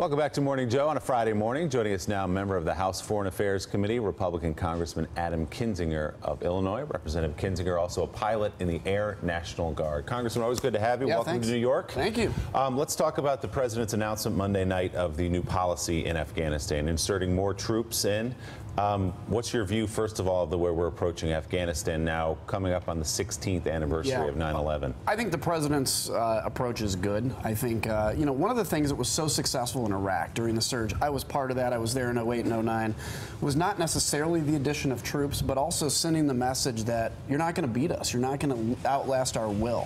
Welcome back to Morning Joe on a Friday morning. Joining us now, member of the House Foreign Affairs Committee, Republican Congressman Adam Kinzinger of Illinois. Representative Kinzinger, also a pilot in the Air National Guard. Congressman, always good to have you. Yeah, welcome thanks. to New York. Thank you. Let's talk about the president's announcement Monday night of the new policy in Afghanistan, inserting more troops in. What's your view, first of all, of the way we're approaching Afghanistan now, coming up on the 16th anniversary of 9/11? I think the president's approach is good. I think, you know, one of the things that was so successful in Iraq during the surge, I was part of that, I was there in 08 and 09, was not necessarily the addition of troops, but also sending the message that you're not going to beat us, you're not going to outlast our will.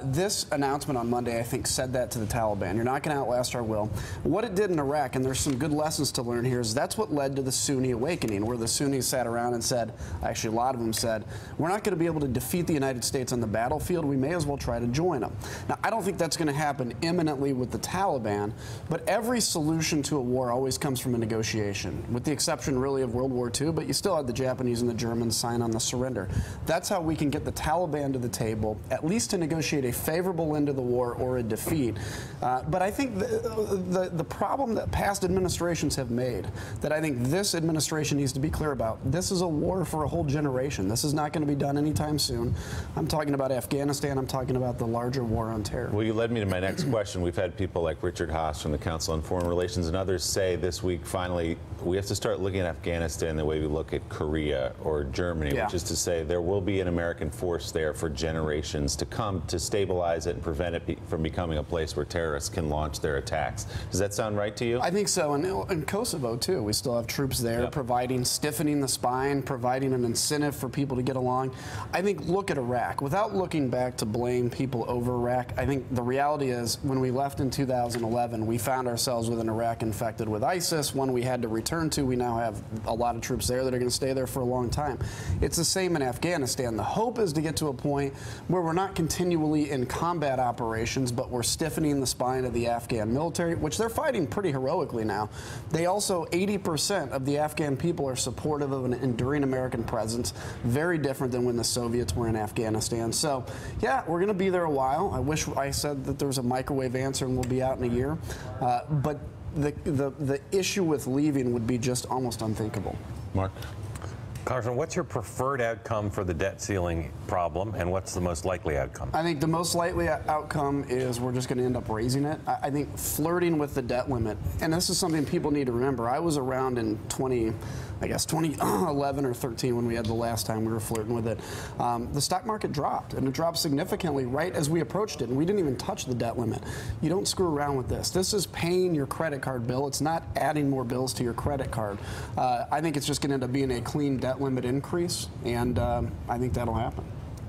This announcement on Monday, I think, said that to the Taliban. You're not going to outlast our will. What it did in Iraq, and there's some good lessons to learn here, is that's what led to the Sunni awakening, where the Sunnis sat around and said, actually a lot of them said, we're not going to be able to defeat the United States on the battlefield, we may as well try to join them. Now, I don't think that's going to happen imminently with the Taliban, but every solution to a war always comes from a negotiation, with the exception really of World War II, but you still had the Japanese and the Germans sign on the surrender. That's how we can get the Taliban to the table, at least to negotiate a favorable end to the war or a defeat. But I think the problem that past administrations have made, that I think this administration needs to be clear about, this is a war for a whole generation. This is not going to be done anytime soon. I'm talking about Afghanistan. I'm talking about the larger war on terror. Well, you led me to my next question. We've had people like Richard Haass from the Council on Foreign Relations and others say this week, finally, we have to start looking at Afghanistan the way we look at Korea or Germany, which is to say there will be an American force there for generations to come to stabilize it and prevent it from becoming a place where terrorists can launch their attacks. Does that sound right to you? I think so. And in Kosovo, too, we still have troops there providing, stiffening the spine, providing an incentive for people to get along. I think, look at Iraq. Without looking back to blame people over Iraq, I think the reality is when we left in 2011, we found ourselves with an Iraq infected with ISIS, one we had to return to. We now have a lot of troops there that are going to stay there for a long time. It's the same in Afghanistan. The hope is to get to a point where we're not continually in combat operations, but we're stiffening the spine of the Afghan military, which they're fighting pretty heroically now. They also, 80% of the Afghan people are supportive of an enduring American presence, very different than when the Soviets were in Afghanistan. So, yeah, we're going to be there a while. I wish I said that there was a microwave answer and we'll be out in a year. But the issue with leaving would be just almost unthinkable. Mark? Congressman, what's your preferred outcome for the debt ceiling problem, and what's the most likely outcome? I think the most likely outcome is we're just going to end up raising it. I think flirting with the debt limit, and this is something people need to remember. I was around in 2011 or 13 when we had the last time we were flirting with it. The stock market dropped, and it dropped significantly right as we approached it, and we didn't even touch the debt limit. You don't screw around with this. This is paying your credit card bill. It's not adding more bills to your credit card. I think it's just going to end up being a clean debt limit increase, and I think that'll happen.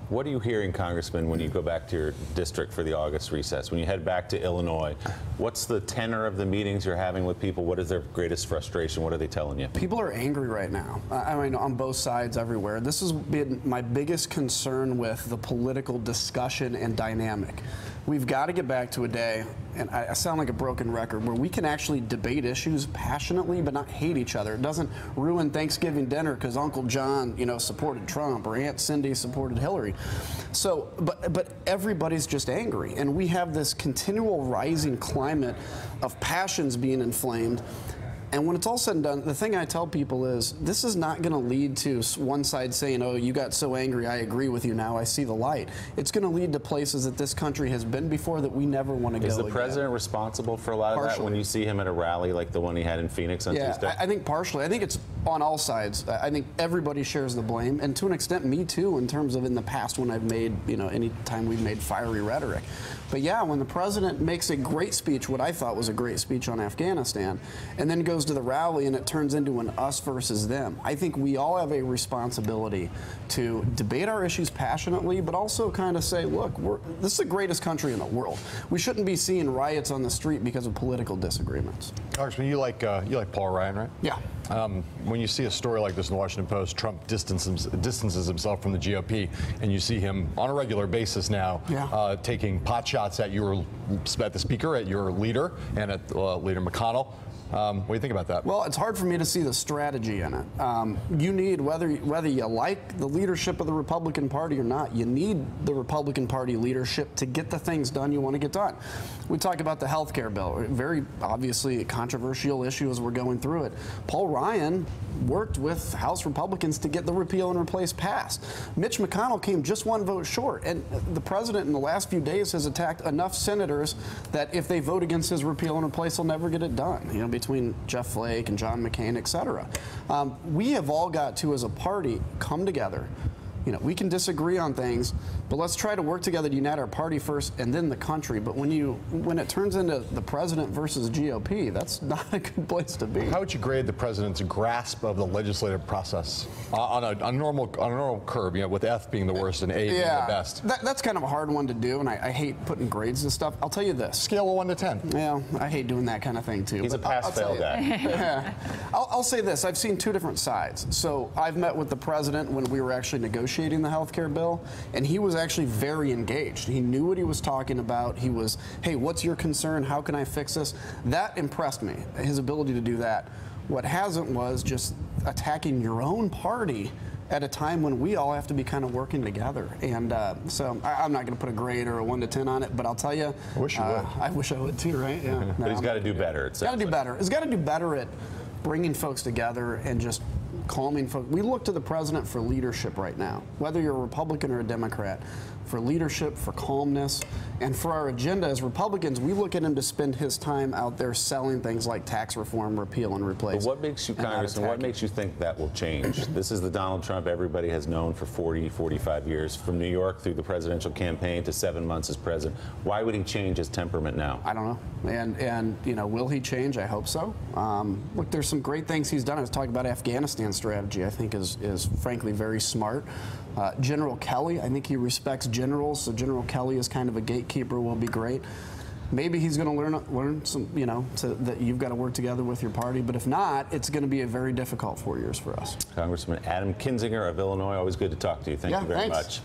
What are you hearing, Congressman, when you go back to your district for the August recess? When you head back to Illinois, what's the tenor of the meetings you're having with people? What is their greatest frustration? What are they telling you? People are angry right now. I mean, on both sides, everywhere. This has been my biggest concern with the political discussion and dynamic. We've got to get back to a day, and I sound like a broken record, where we can actually debate issues passionately but not hate each other. It doesn't ruin Thanksgiving dinner because Uncle John, you know, supported Trump or Aunt Cindy supported Hillary. So, but everybody's just angry, and we have this continual rising climate of passions being inflamed. And when it's all said and done, the thing I tell people is this is not going to lead to one side saying, oh, you got so angry, I agree with you now, I see the light. It's going to lead to places that this country has been before that we never want to go. Is the president responsible for a lot of that when you see him at a rally like the one he had in Phoenix on Tuesday? I think partially. I think it's on all sides. I think everybody shares the blame, and to an extent, me too, in terms of in the past when I've made, you know, any time we've made fiery rhetoric. But yeah, when the president makes a great speech, what I thought was a great speech on Afghanistan, and then goes to the rally and it turns into an us versus them, I think we all have a responsibility to debate our issues passionately, but also kind of say, look, this is the greatest country in the world. We shouldn't be seeing riots on the street because of political disagreements. Congressman, you like Paul Ryan, right? Yeah. When you see a story like this in the Washington Post, Trump distances himself from the GOP, and you see him on a regular basis now taking pot shots at your at the Speaker, at your leader, and at Leader McConnell. What do you think about that? Well, it's hard for me to see the strategy in it. You need, whether you like the leadership of the Republican Party or not, you need the Republican Party leadership to get the things done you want to get done. We talk about the health care bill, very obviously a controversial issue as we're going through it. Paul Ryan worked with House Republicans to get the repeal and replace passed. Mitch McConnell came just one vote short, and the president in the last few days has attacked enough senators that if they vote against his repeal and replace, they'll never get it done. You know, between Jeff Flake and John McCain, et cetera. We have all got to, as a party, come together. You know, we can disagree on things, but let's try to work together to unite our party first and then the country. But when it turns into the president versus GOP, that's not a good place to be. How would you grade the president's grasp of the legislative process on a normal curve? You know, with F being the worst and A being the best. That's kind of a hard one to do, and I hate putting grades and stuff. I'll tell you this: scale of 1 to 10. Yeah, I hate doing that kind of thing too. He's a pass-fail guy. Yeah. I'll say this: I've seen two different sides. So I've met with the president when we were actually negotiating the health care bill, and he was actually very engaged. He knew what he was talking about. He was, hey, what's your concern? How can I fix this? That impressed me, his ability to do that. What hasn't was just attacking your own party at a time when we all have to be kind of working together. And so I'm not going to put a grade or a 1 to 10 on it, but I'll tell you, I wish you would. I wish I would too, right? Yeah. But he's got to do better. He's got to do better. He's got to do better at bringing folks together and just calming folks. We look to the president for leadership right now, whether you're a Republican or a Democrat, for leadership, for calmness, and for our agenda as Republicans. We look at him to spend his time out there selling things like tax reform, repeal and replace. But what makes you, Congressman, what makes you think that will change? This is the Donald Trump everybody has known for 40, 45 years, from New York through the presidential campaign to 7 months as president. Why would he change his temperament now? I don't know. And you know, will he change? I hope so. Look, there's some great things he's done. I was talking about Afghanistan strategy. I think is frankly very smart. General Kelly, I think he respects generals, so General Kelly is kind of a gatekeeper, will be great. Maybe he's going to learn some, you know, that you've got to work together with your party. But if not, it's going to be a very difficult 4 years for us. Congressman Adam Kinzinger of Illinois, always good to talk to you. Thank you very much.